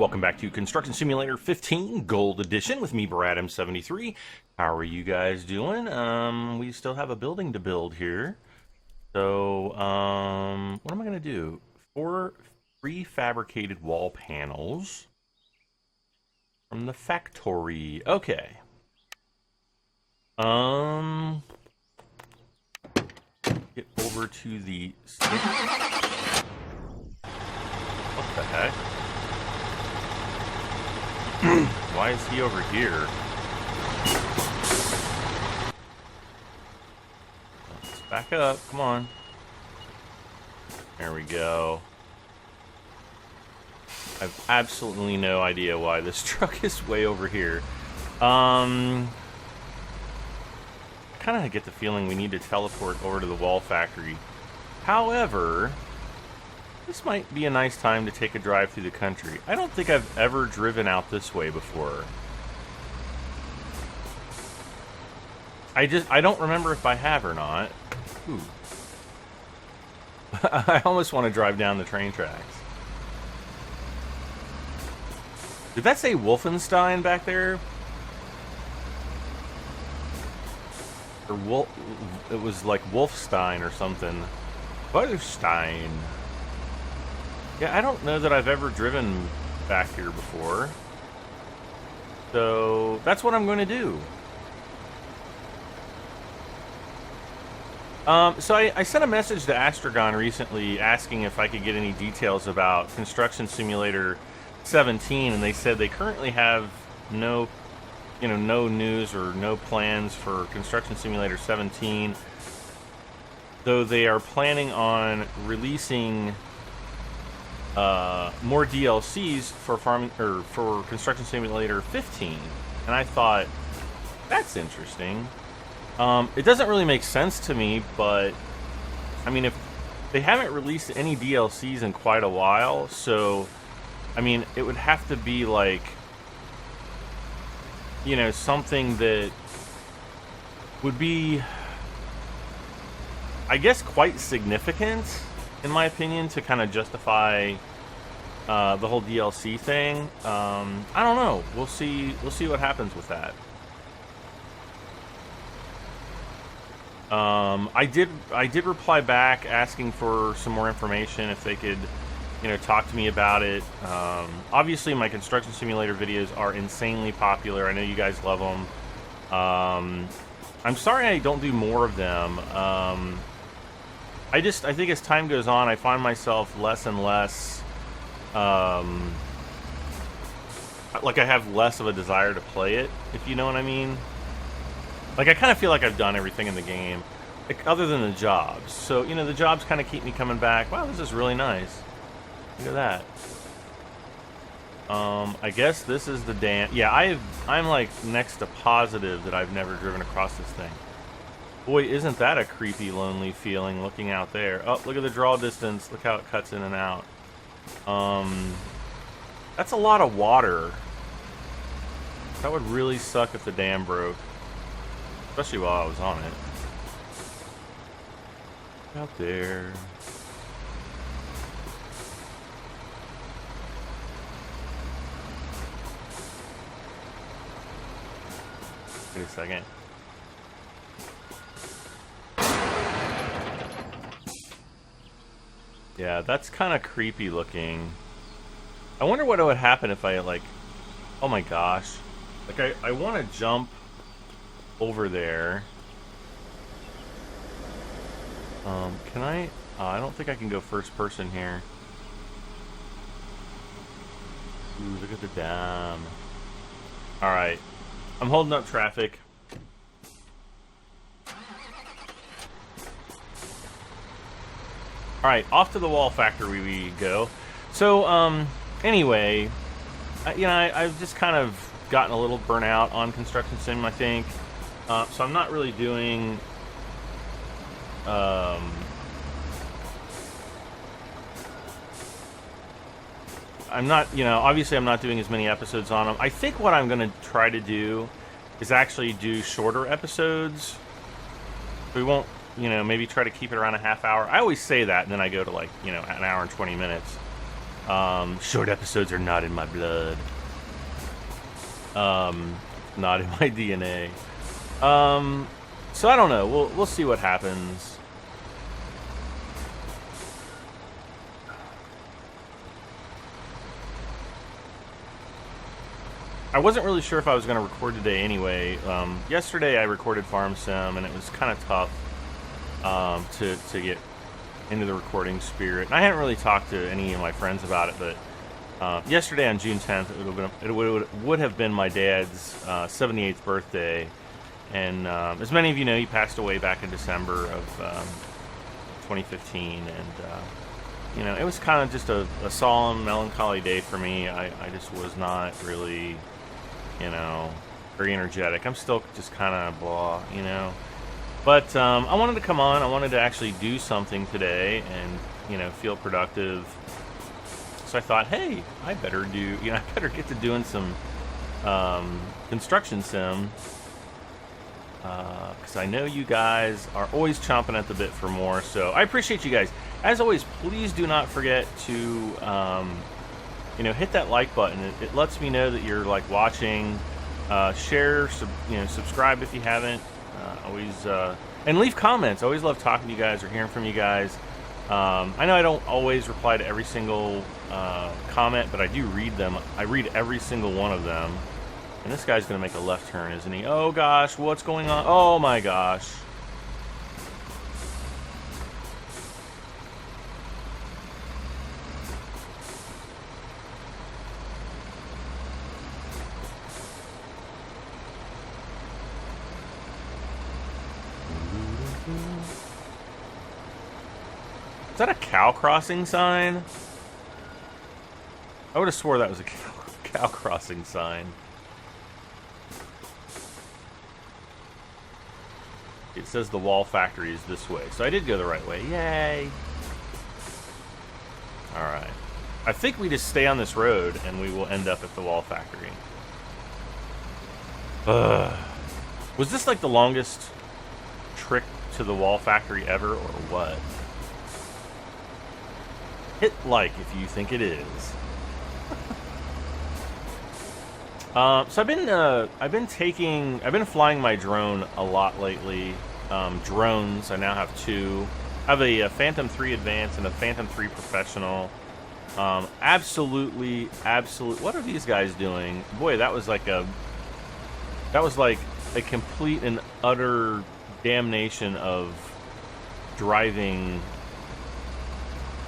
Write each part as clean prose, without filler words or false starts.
Welcome back to Construction Simulator 15 Gold Edition with me, Bradham73. How are you guys doing? We still have a building to build here. So, what am I going to do? 4 prefabricated wall panels from the factory. Okay. Get over to the... What the heck? Why is he over here? Let's back up. Come on. There we go. I have absolutely no idea why this truck is way over here. I kind of get the feeling we need to teleport over to the wall factory. However, this might be a nice time to take a drive through the country. I don't think I've ever driven out this way before. I don't remember if I have or not. Ooh. I almost want to drive down the train tracks. Did that say Wolfenstein back there? Or it was like Wolfstein or something. Wolfstein. Yeah, I don't know that I've ever driven back here before. So, that's what I'm going to do. So I sent a message to Astragon recently asking if I could get any details about Construction Simulator 17, and they said they currently have no news or no plans for Construction Simulator 17, though they are planning on releasing more DLCs for for Construction Simulator 15, and I thought that's interesting. It doesn't really make sense to me, but I mean, if they haven't released any DLCs in quite a while, so I mean, it would have to be like, you know, something that would be, I guess, quite significant, in my opinion, to kind of justify the whole DLC thing. I don't know. We'll see what happens with that. I did reply back asking for some more information if they could, you know, talk to me about it. Obviously, my Construction Simulator videos are insanely popular. I know you guys love them. I'm sorry I don't do more of them. I think as time goes on, I find myself less and less, like I have less of a desire to play it, if you know what I mean. Like, I kind of feel like I've done everything in the game, like, other than the jobs. So, you know, the jobs kind of keep me coming back. Wow, this is really nice. Look at that. I guess this is the dam. Yeah, I'm like next to positive that I've never driven across this thing. Boy, isn't that a creepy, lonely feeling looking out there. Oh, look at the draw distance. Look how it cuts in and out. That's a lot of water. That would really suck if the dam broke. Especially while I was on it. Out there. Wait a second. Yeah, that's kind of creepy looking. I wonder what would happen if I, like... Oh my gosh. Like, I want to jump over there. Can I? I don't think I can go first person here. Ooh, look at the dam. Alright. I'm holding up traffic. Alright, off to the wall factory we go. So, anyway, you know, I've just kind of gotten a little burnt out on Construction Sim, I think. So I'm not really doing... I'm not, you know, obviously I'm not doing as many episodes on them. I think what I'm going to try to do is actually do shorter episodes. We won't, you know, maybe try to keep it around a half hour. I always say that, and then I go to, like, you know, an hour and 20 minutes. Short episodes are not in my blood. Not in my DNA. So I don't know. We'll see what happens. I wasn't really sure if I was going to record today anyway. Yesterday I recorded Farm Sim, and it was kind of tough to get into the recording spirit. And I hadn't really talked to any of my friends about it, but yesterday on June 10th, it would have been my dad's 78th birthday. And as many of you know, he passed away back in December of 2015. And, you know, it was kind of just a solemn, melancholy day for me. I just was not really, you know, very energetic. I'm still just kind of blah, you know. But I wanted to come on. I wanted to actually do something today and, you know, feel productive. So I thought, hey, I better get to doing some construction sim. Because I know you guys are always chomping at the bit for more. So I appreciate you guys. As always, please do not forget to, you know, hit that like button. It lets me know that you're, like, watching. Share, subscribe if you haven't. Always, and leave comments. I always love talking to you guys or hearing from you guys. I know I don't always reply to every single comment, but I do read them. I read every single one of them. And this guy's going to make a left turn, isn't he? Oh, gosh, what's going on? Oh, my gosh. Is that a cow crossing sign? I would have swore that was a cow crossing sign. It says the wall factory is this way, so I did go the right way. Yay! Alright. I think we just stay on this road and we will end up at the wall factory. Was this like the longest trick to the wall factory ever, or what? Hit like if you think it is. So I've been flying my drone a lot lately. Drones, I now have two. I have a Phantom 3 Advanced and a Phantom 3 Professional. Absolutely. What are these guys doing? Boy, that was like a complete and utter damnation of driving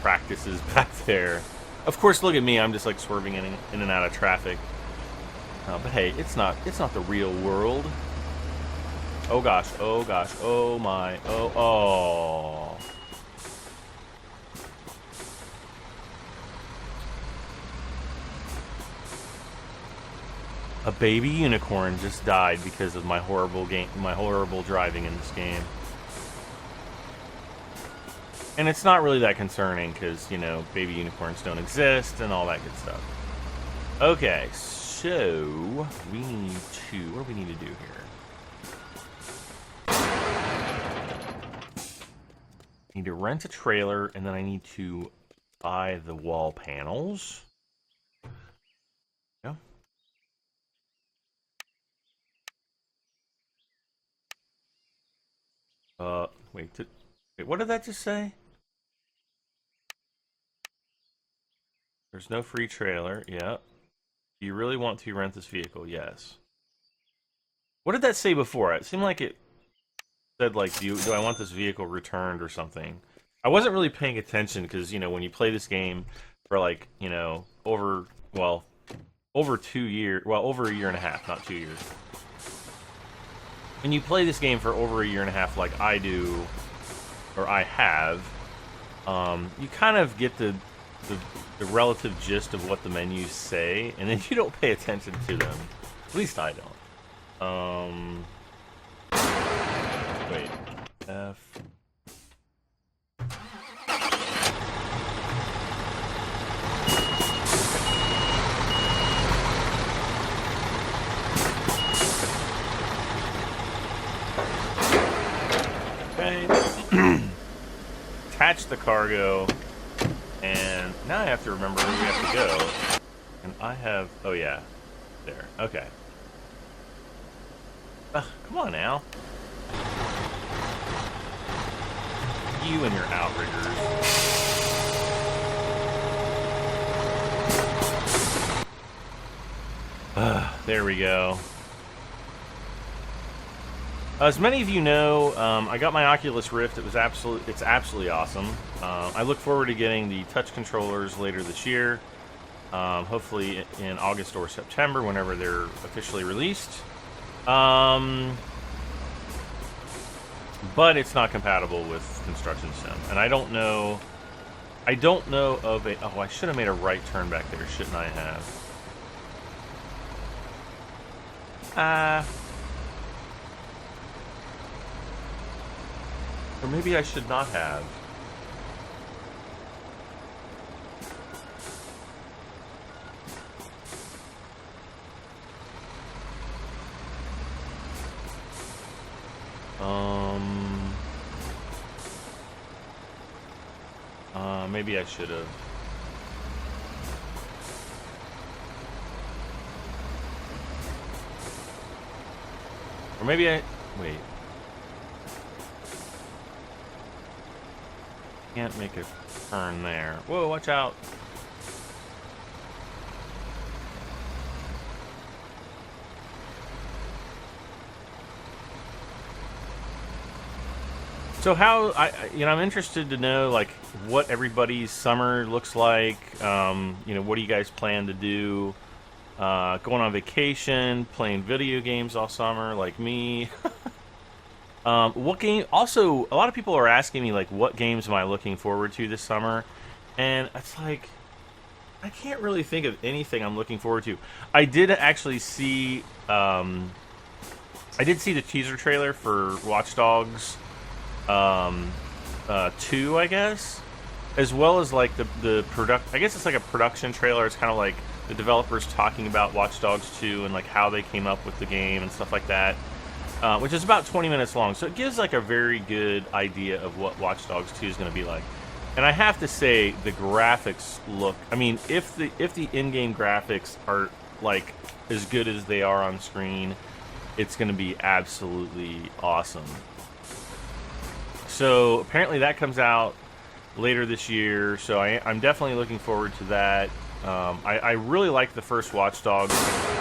practices back there. Of course, look at me. I'm just like swerving in and out of traffic. But hey, it's not the real world. Oh gosh, oh my, oh. A baby unicorn just died because of my horrible driving in this game. And it's not really that concerning because, you know, baby unicorns don't exist and all that good stuff. Okay, so we need to, what do we need to do here? I need to rent a trailer, and then I need to buy the wall panels. Yeah. Wait, what did that just say? There's no free trailer. Yeah. Do you really want to rent this vehicle? Yes. What did that say before? It seemed like it said, like, do I want this vehicle returned or something? I wasn't really paying attention because, you know, when you play this game for, like, you know, over a year and a half, not 2 years. When you play this game for over a year and a half like I do, or I have, you kind of get the relative gist of what the menus say, and then you don't pay attention to them. At least I don't. Wait. F. Okay. Attach the cargo. And now I have to remember where we have to go. And I have... Oh, yeah. There. Okay. Come on now. You and your outriggers. There we go. As many of you know, I got my Oculus Rift. It's absolutely awesome. I look forward to getting the touch controllers later this year. Hopefully in August or September, whenever they're officially released. But it's not compatible with Construction Sim, and I don't know of a... Oh, I should have made a right turn back there, shouldn't I have? Or maybe I should not have. Maybe I should have. Or maybe I... Wait. Can't make a turn there. Whoa, watch out. So how, I'm interested to know, like, what everybody's summer looks like. What do you guys plan to do? Going on vacation, playing video games all summer, like me. What game? Also, a lot of people are asking me, like, what games am I looking forward to this summer? And it's like, I can't really think of anything I'm looking forward to. I did actually see, the teaser trailer for Watch Dogs 2, I guess, as well as like the I guess it's like a production trailer. It's kind of like the developers talking about Watch Dogs 2 and like how they came up with the game and stuff like that, which is about 20 minutes long. So it gives like a very good idea of what Watch Dogs 2 is going to be like. And I have to say, the graphics look... I mean, if the in-game graphics are like as good as they are on screen, it's going to be absolutely awesome. So apparently that comes out later this year, so I'm definitely looking forward to that. I really like the first Watch Dogs.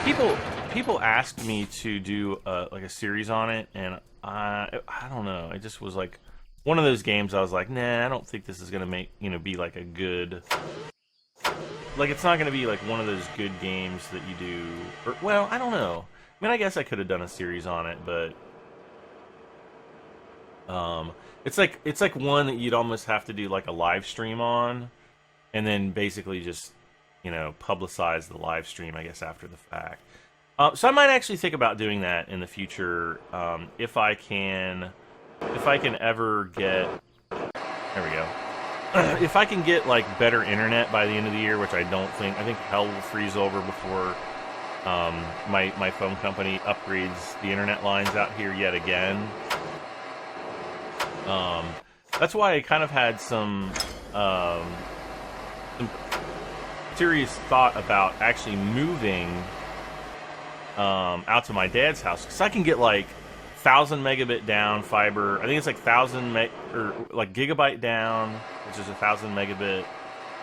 People asked me to do like a series on it, and I don't know. It just was like one of those games. I was like, nah, I don't think this is gonna be like a good. Like, it's not gonna be like one of those good games that you do. Or, well, I don't know. I mean, I guess I could have done a series on it, but. It's like one that you'd almost have to do like a live stream on, and then basically just, publicize the live stream, I guess, after the fact. So I might actually think about doing that in the future, if I can ever get, there we go. If I can get like better internet by the end of the year, which I don't think. I think hell will freeze over before my phone company upgrades the internet lines out here yet again. That's why I kind of had some serious thought about actually moving out to my dad's house, because I can get like 1,000 megabit down fiber. I think it's like 1,000 or like gigabyte down, which is 1,000 megabit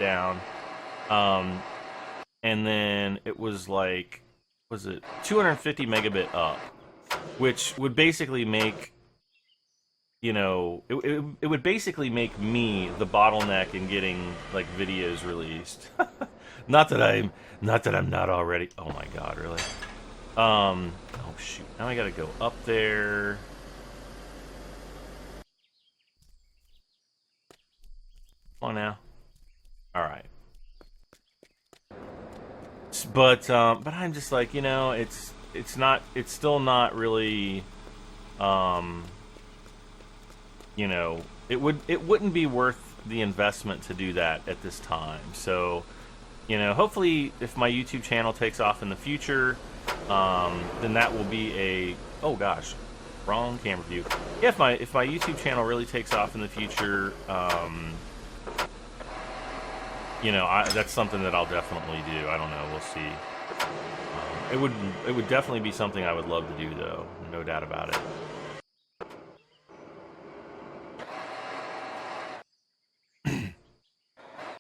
down. And then it was like, was it 250 megabit up, which would basically make, it would basically make me the bottleneck in getting like videos released. not that I'm not already. Oh my god, really? Oh shoot! Now I gotta go up there. Come on now. All right. But I'm just like, it's still not really. It wouldn't be worth the investment to do that at this time. So, hopefully if my YouTube channel takes off in the future, then that will be a, oh gosh, wrong camera view. Yeah, if my YouTube channel really takes off in the future, you know, that's something that I'll definitely do. I don't know. We'll see. It would definitely be something I would love to do, though. No doubt about it.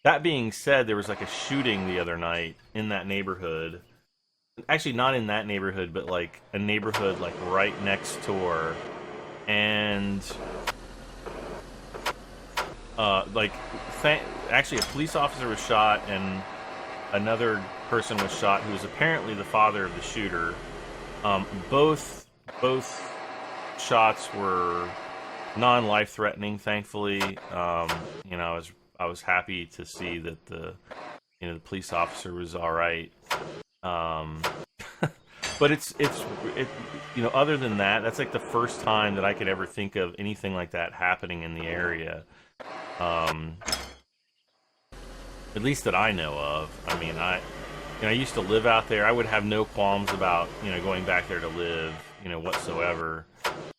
That being said, there was like a shooting the other night in that neighborhood. Actually, not in that neighborhood, but like a neighborhood like right next door. And actually, a police officer was shot, and another person was shot who was apparently the father of the shooter. Both shots were non-life threatening, thankfully. You know, I was happy to see that the police officer was all right. But it's you know, other than that, that's like the first time that I could ever think of anything like that happening in the area. At least that I know of. I mean, I used to live out there. I would have no qualms about, you know, going back there to live, you know, whatsoever.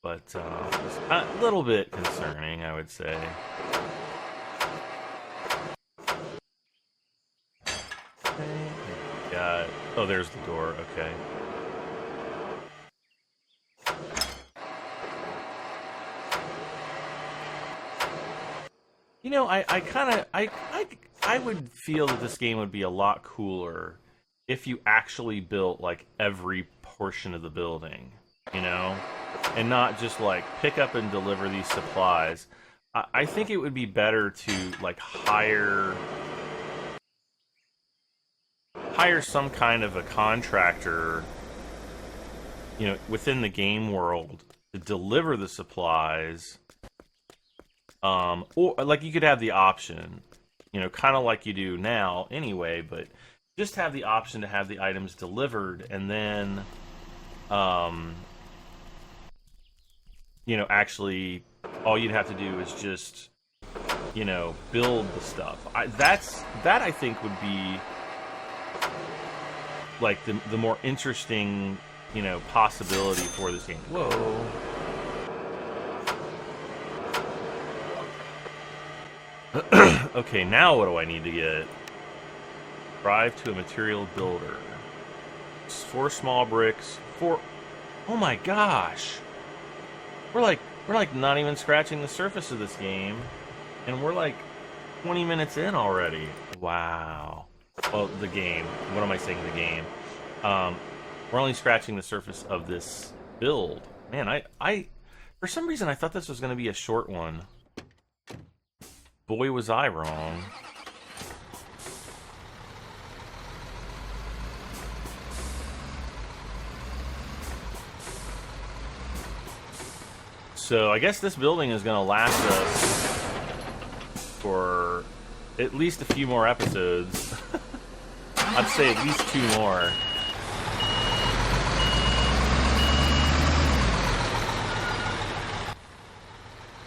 But it's a little bit concerning, I would say. Okay. Oh, there's the door. Okay. You know, I would feel that this game would be a lot cooler if you actually built like every portion of the building, you know, and not just like pick up and deliver these supplies. I think it would be better to like hire some kind of a contractor, you know, within the game world to deliver the supplies. Or like you could have the option, you know, kind of like you do now anyway, but just have the option to have the items delivered, and then, you know, actually all you'd have to do is just, you know, build the stuff. That I think would be like the more interesting, you know, possibility for this game. Whoa. Okay, now what do I need to get? Drive to a material builder. 4 small bricks. 4. Oh my gosh! We're like not even scratching the surface of this game, and we're like 20 minutes in already. Wow. Well, the game. What am I saying? The game. We're only scratching the surface of this build. Man, I for some reason I thought this was going to be a short one. Boy, was I wrong. So I guess this building is going to last us for at least a few more episodes. I'd say at least 2 more.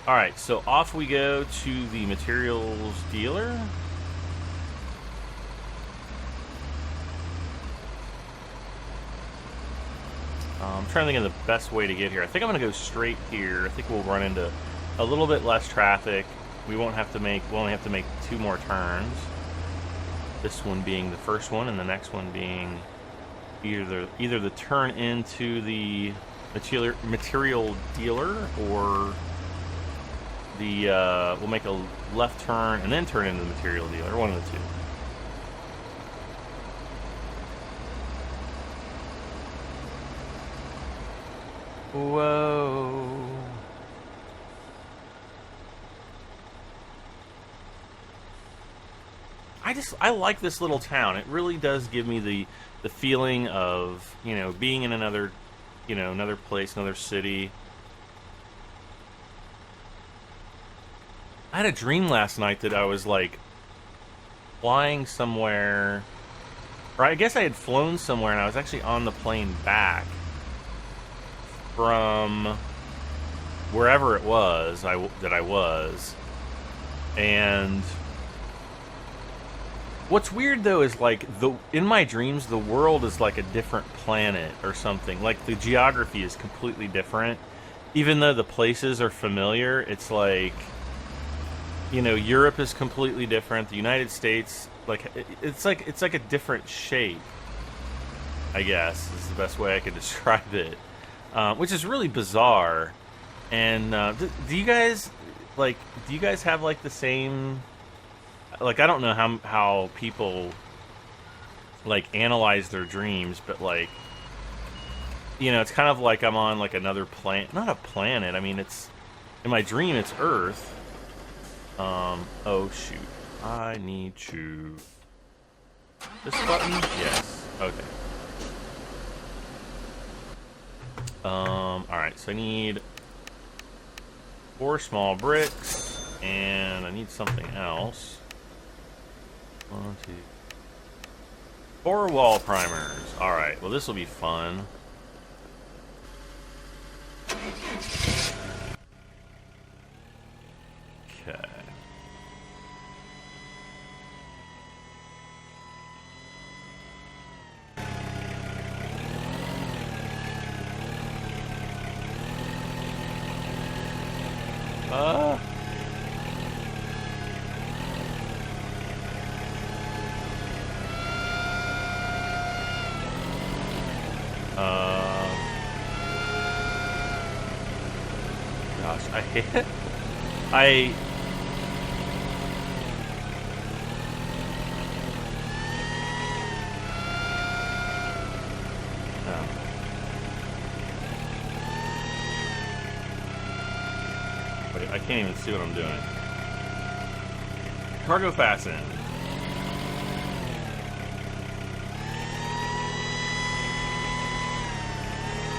Alright, so off we go to the materials dealer. I'm trying to think of the best way to get here. I think I'm going to go straight here. I think we'll run into a little bit less traffic. We'll only have to make 2 more turns. This one being the first one, and the next one being either the turn into the material dealer, or we'll make a left turn and then turn into the material dealer. One of the 2. Whoa. I like this little town. It really does give me the feeling of, you know, being in another place, another city. I had a dream last night that I was like flying somewhere, or I guess I had flown somewhere, and I was actually on the plane back from wherever it was that I was. And what's weird though is like in my dreams the world is like a different planet or something. Like the geography is completely different, even though the places are familiar. It's like, you know, Europe is completely different. The United States like it's like a different shape, I guess is the best way I could describe it, which is really bizarre. And do you guys have like the same, like, I don't know how people like analyze their dreams, but like, it's kind of like I'm on like another planet, not a planet. I mean, it's in my dream, it's Earth. Oh shoot, I need to this button. Yes. Okay. All right. So I need 4 small bricks, and I need something else. 1, 2, 4 wall primers. All right. Well, this will be fun. Okay. Uh. Gosh, I hate it. I. Wait, I can't even see what I'm doing. Cargo fasten.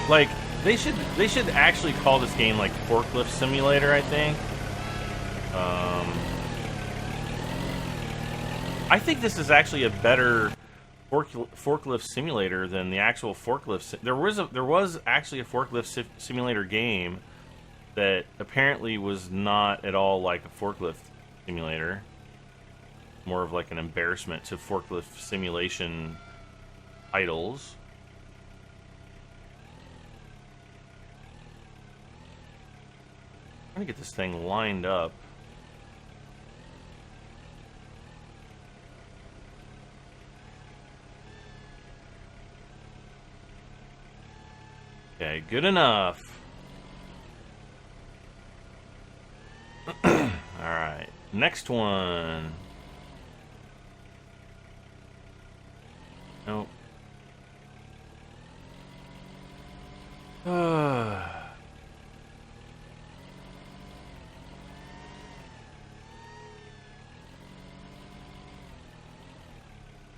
Like, they should actually call this game like Forklift Simulator, I think. I think this is actually a better forklift simulator than the actual forklift. There was actually a forklift simulator game that apparently was not at all like a forklift simulator. More of like an embarrassment to forklift simulation titles. I'm trying to get this thing lined up. Okay, good enough. Alright, next one. Nope.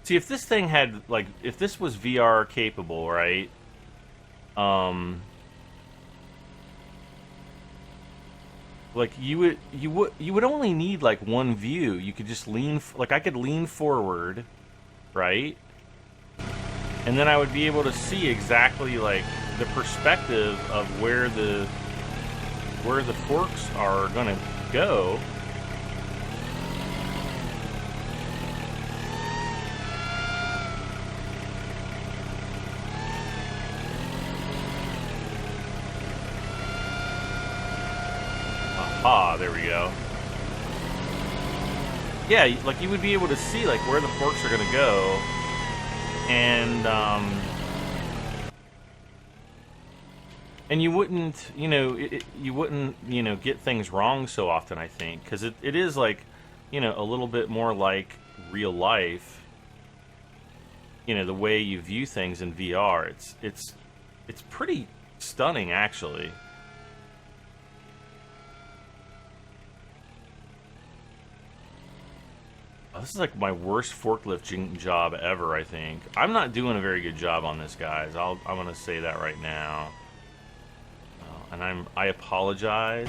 See, if this thing had, like, if this was VR capable, right? Like, you would only need like one view. You could just lean, like, I could lean forward, right? And then I would be able to see exactly like the perspective of where the forks are gonna go. Ah, there we go. Yeah, like you would be able to see like where the forks are gonna go, and you wouldn't, you wouldn't, get things wrong so often. I think because it is like, a little bit more like real life. The way you view things in VR, it's pretty stunning actually. This is like my worst forklift job ever, I think. I'm not doing a very good job on this, guys. I'm gonna say that right now. And I apologize.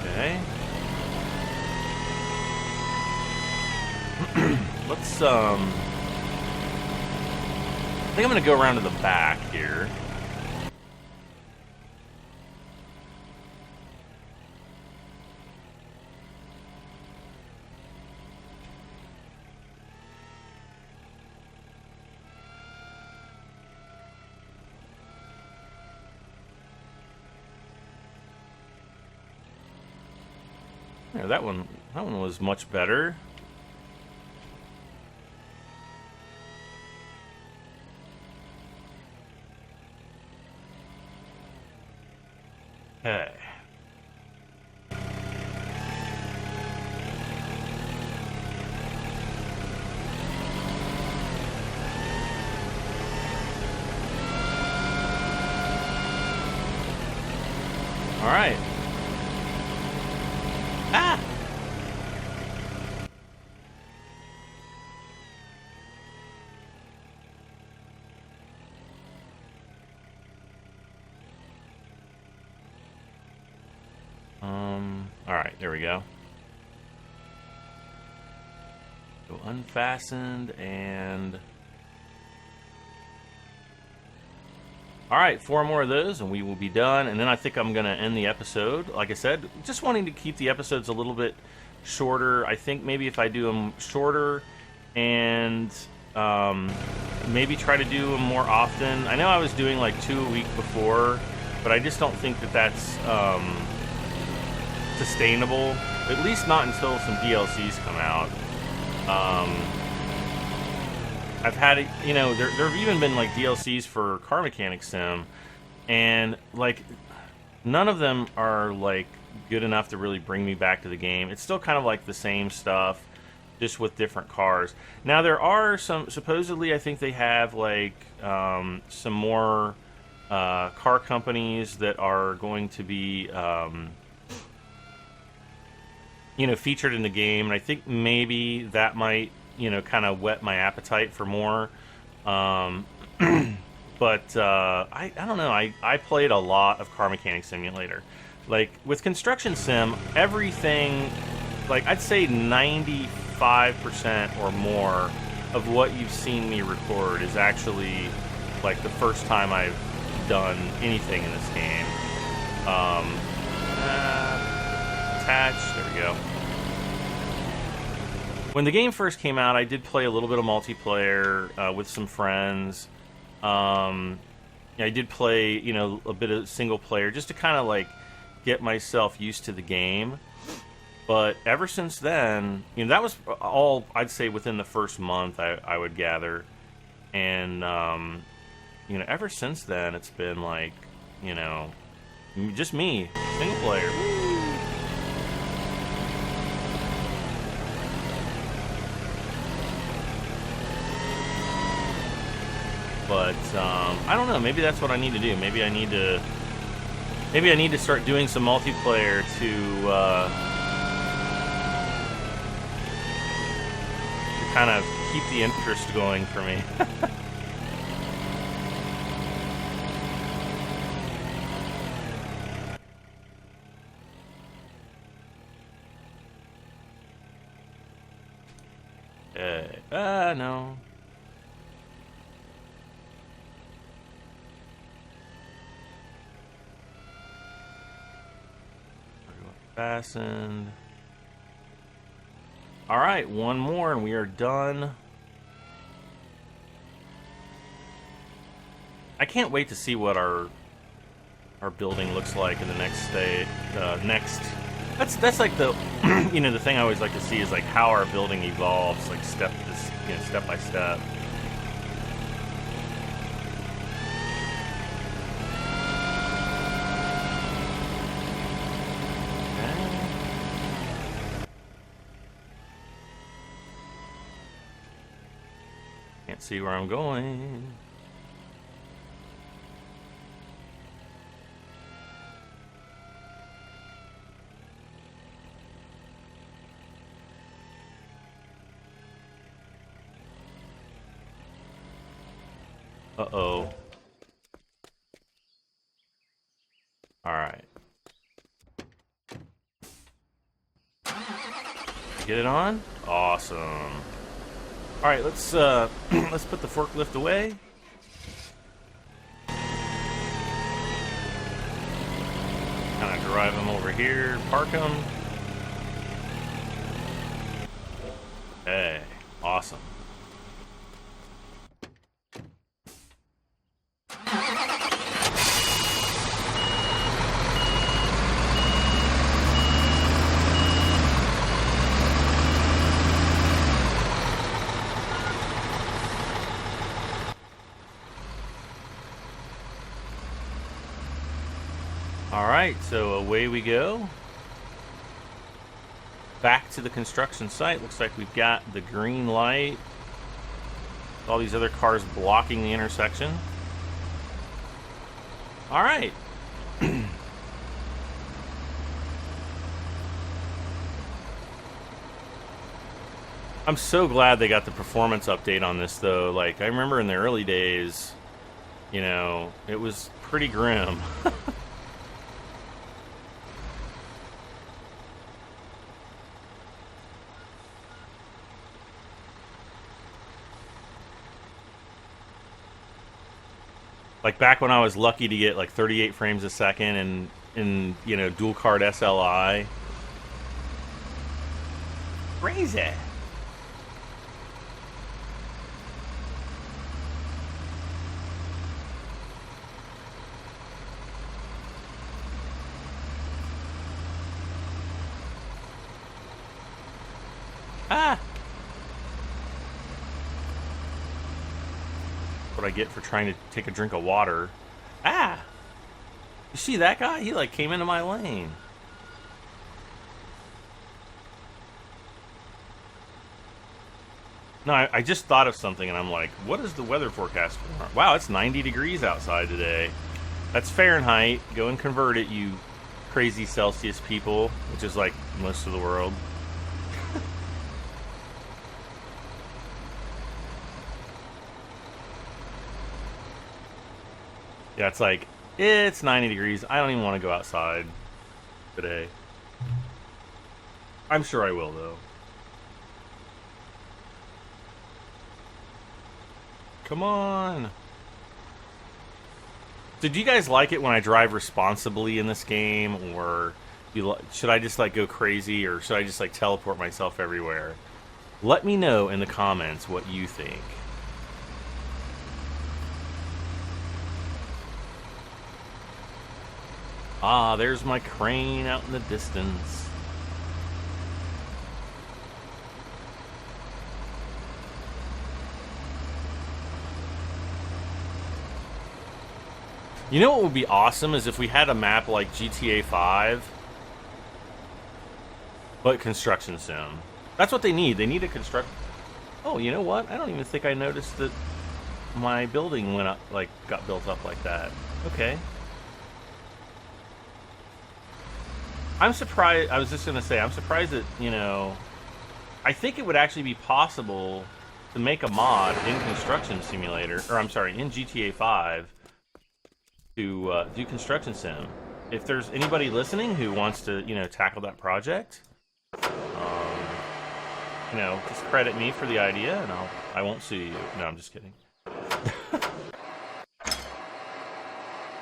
Okay. Let's I think I'm going to go around to the back here. Yeah, that one was much better. Okay. All right. Ah! All right, there we go. Go unfastened and... All right, 4 more of those and we will be done. And then I think I'm going to end the episode. Like I said, just wanting to keep the episodes a little bit shorter. I think maybe if I do them shorter and maybe try to do them more often. I know I was doing like 2 a week before, but I just don't think that that's sustainable. At least not until some DLCs come out. I've had, you know, there have even been like DLCs for Car Mechanic Sim, and like none of them are like good enough to really bring me back to the game. It's still kind of like the same stuff, just with different cars. Now there are some, supposedly I think they have like some more car companies that are going to be you know, featured in the game, and I think maybe that might, you know, kind of whet my appetite for more. But I don't know. I played a lot of Car Mechanic Simulator. Like with Construction Sim, everything, like I'd say 95% or more of what you've seen me record is actually like the first time I've done anything in this game. Attach, there we go. When the game first came out, I did play a little bit of multiplayer with some friends. I did play, you know, a bit of single player just to kind of like get myself used to the game. But ever since then, you know, that was all I'd say within the first month, I would gather. And, you know, ever since then, it's been like, you know, just me, single player. But I don't know. Maybe that's what I need to do. Maybe I need to start doing some multiplayer to kind of keep the interest going for me. No. Fastened. All right, one more and we are done. I can't wait to see what our building looks like in the next state. That's like the you know, the thing I always like to see is like how our building evolves, like step by step. Can't see where I'm going. Uh-oh. All right. Get it on? Awesome. All right, let's put the forklift away. Kind of drive them over here, park them. Okay, awesome. Alright, so away we go. Back to the construction site. Looks like we've got the green light. All these other cars blocking the intersection. Alright. I'm so glad they got the performance update on this, though. Like, I remember in the early days, you know, it was pretty grim. Like, back when I was lucky to get, like, 38 frames a second and in, you know, dual card SLI. Crazy. Ah! What I get for trying to take a drink of water. Ah! You see that guy? He like came into my lane. No, I just thought of something and I'm like, what is the weather forecast for? Wow, it's 90 degrees outside today. That's Fahrenheit. Go and convert it, you crazy Celsius people, which is like most of the world. Yeah, it's like, it's 90 degrees. I don't even want to go outside today. I'm sure I will, though. Come on. So do you guys like it when I drive responsibly in this game? Or should I just, like, go crazy? Or should I just, like, teleport myself everywhere? Let me know in the comments what you think. Ah, there's my crane out in the distance. You know what would be awesome is if we had a map like GTA 5, but construction sim. That's what they need. They need a construct. Oh, you know what? I don't even think I noticed that my building went up, like, got built up like that. Okay. I'm surprised. I was just gonna say, I'm surprised that, you know, I think it would actually be possible to make a mod in Construction Simulator, or I'm sorry, in GTA 5 to do Construction Sim. If there's anybody listening who wants to, you know, tackle that project, you know, just credit me for the idea, and I won't sue you. No, I'm just kidding.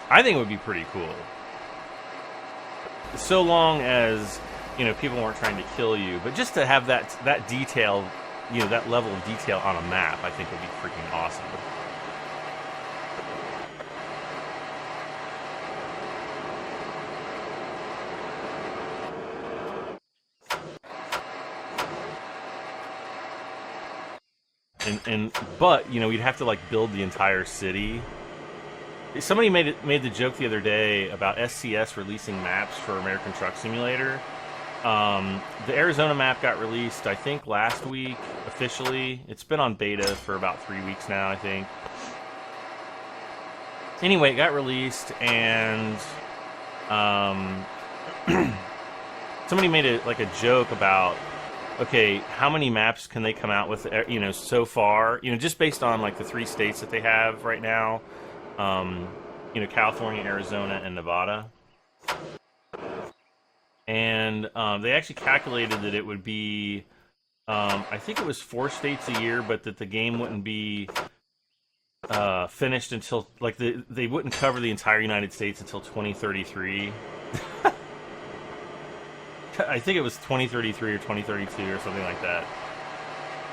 I think it would be pretty cool. So long as, you know, people weren't trying to kill you, but just to have that detail, you know, that level of detail on a map, I think would be freaking awesome. But you know, we'd have to like build the entire city. Somebody made the joke the other day about SCS releasing maps for American Truck Simulator. The Arizona map got released, I think, last week officially. It's been on beta for about 3 weeks now, I think. Anyway, it got released, and somebody made a joke about, okay, how many maps can they come out with, you know, so far? You know, just based on like the 3 states that they have right now. You know, California, Arizona, and Nevada. And they actually calculated that it would be, I think it was 4 states a year, but that the game wouldn't be finished until, like, they wouldn't cover the entire United States until 2033. I think it was 2033 or 2032 or something like that.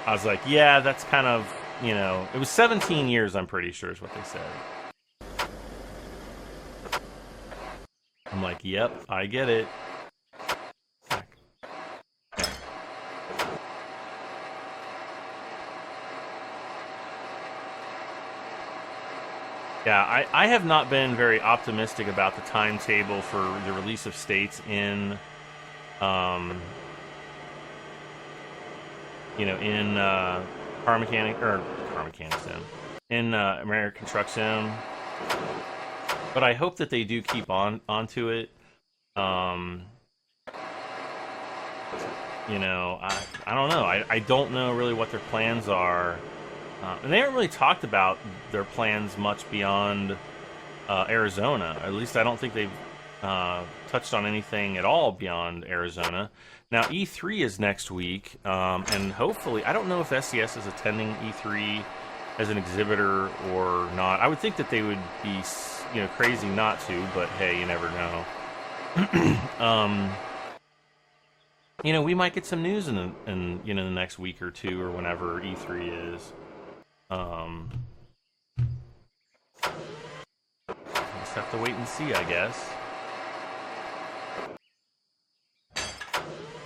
I was like, yeah, that's kind of, you know, it was 17 years, I'm pretty sure is what they said. I'm like, yep, I get it. Yeah, I have not been very optimistic about the timetable for the release of states in, um, in Car Mechanic Sim, in American Truck Sim. But I hope that they do keep onto it. Um, I don't know. I don't know really what their plans are. And they haven't really talked about their plans much beyond Arizona. At least I don't think they've touched on anything at all beyond Arizona. Now, E3 is next week, and hopefully, I don't know if SCS is attending E3 as an exhibitor or not. I would think that they would be, crazy not to, but hey, you never know. We might get some news in the next week or two or whenever E3 is. Just have to wait and see, I guess.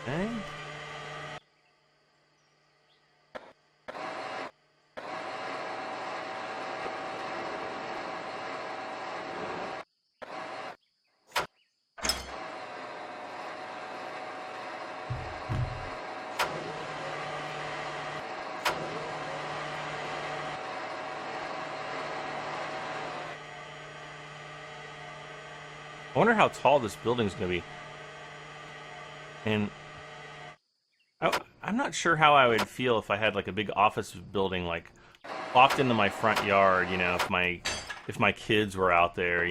Okay. I wonder how tall this building's going to be. And I'm not sure how I would feel if I had like a big office building like locked into my front yard, if my kids were out there,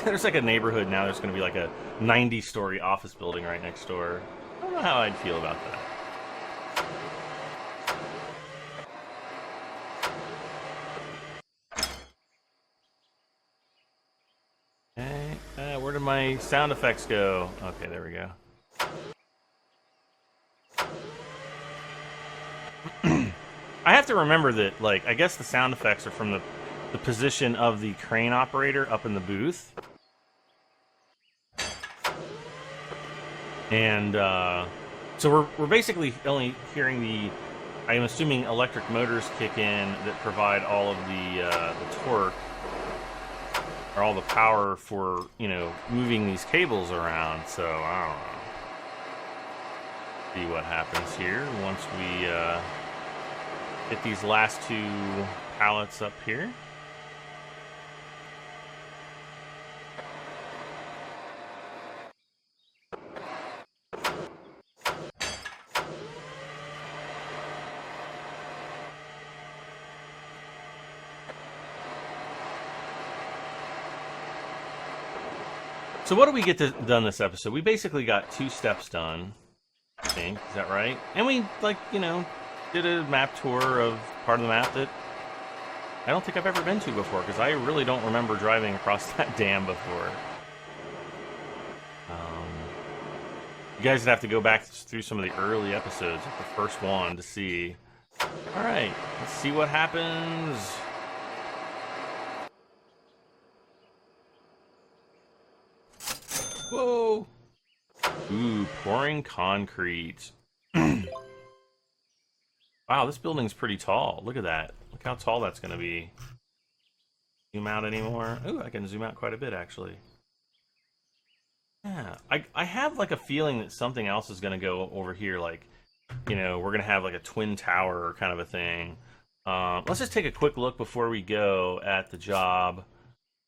There's like a neighborhood now, there's going to be like a 90-story office building right next door. I don't know how I'd feel about that. Okay, where did my sound effects go? Okay, there we go. I have to remember that, like, I guess the sound effects are from the position of the crane operator up in the booth. And so we're basically only hearing the, I'm assuming, electric motors kick in that provide all of the torque or all the power for, moving these cables around. So I don't know. See what happens here once we hit these last two pallets up here. So what do we get done this episode? We basically got 2 steps done, I think. Is that right? And we, did a map tour of part of the map that I don't think I've ever been to before, because I really don't remember driving across that dam before. You guys would have to go back through some of the early episodes of the first one to see. Alright, let's see what happens. Whoa! Ooh, pouring concrete. Wow, this building's pretty tall. Look at that. Look how tall that's going to be. Zoom out anymore? Ooh, I can zoom out quite a bit, actually. Yeah, I have, like, a feeling that something else is going to go over here, like, we're going to have, like, a twin tower kind of a thing. Let's just take a quick look before we go at the job.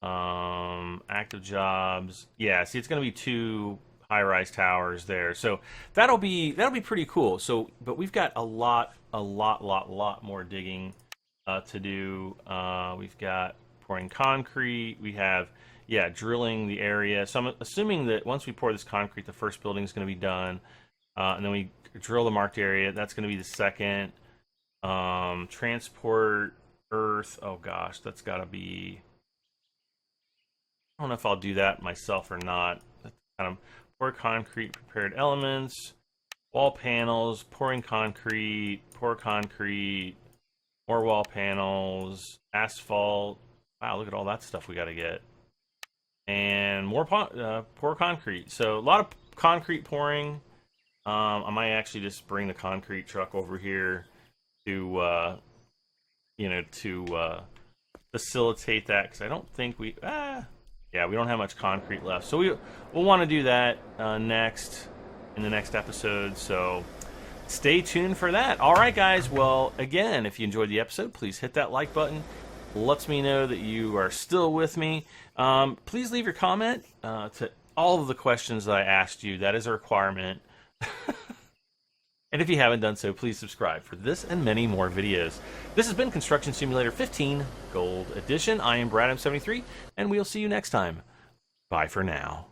Active jobs. Yeah, see, it's going to be 2 high-rise towers there. So that'll be pretty cool. So, but we've got a lot more digging to do. We've got pouring concrete. We have, drilling the area. So I'm assuming that once we pour this concrete, the first building is going to be done. And then we drill the marked area. That's going to be the second. Transport earth. Oh gosh, that's got to be... I don't know if I'll do that myself or not. Kind of pour concrete, prepared elements, wall panels, pouring concrete, pour concrete, more wall panels, asphalt. Wow, look at all that stuff we got to get. And more pour concrete. So a lot of concrete pouring. I might actually just bring the concrete truck over here to facilitate that, because I don't think we yeah, we don't have much concrete left, so we'll want to do that next in the next episode, so stay tuned for that. All right, guys, well, again, if you enjoyed the episode, please hit that like button. Lets me know that you are still with me. Please leave your comment to all of the questions that I asked you. That is a requirement. And if you haven't done so, please subscribe for this and many more videos. This has been Construction Simulator 15 Gold Edition. I am Brad M73, and we'll see you next time. Bye for now.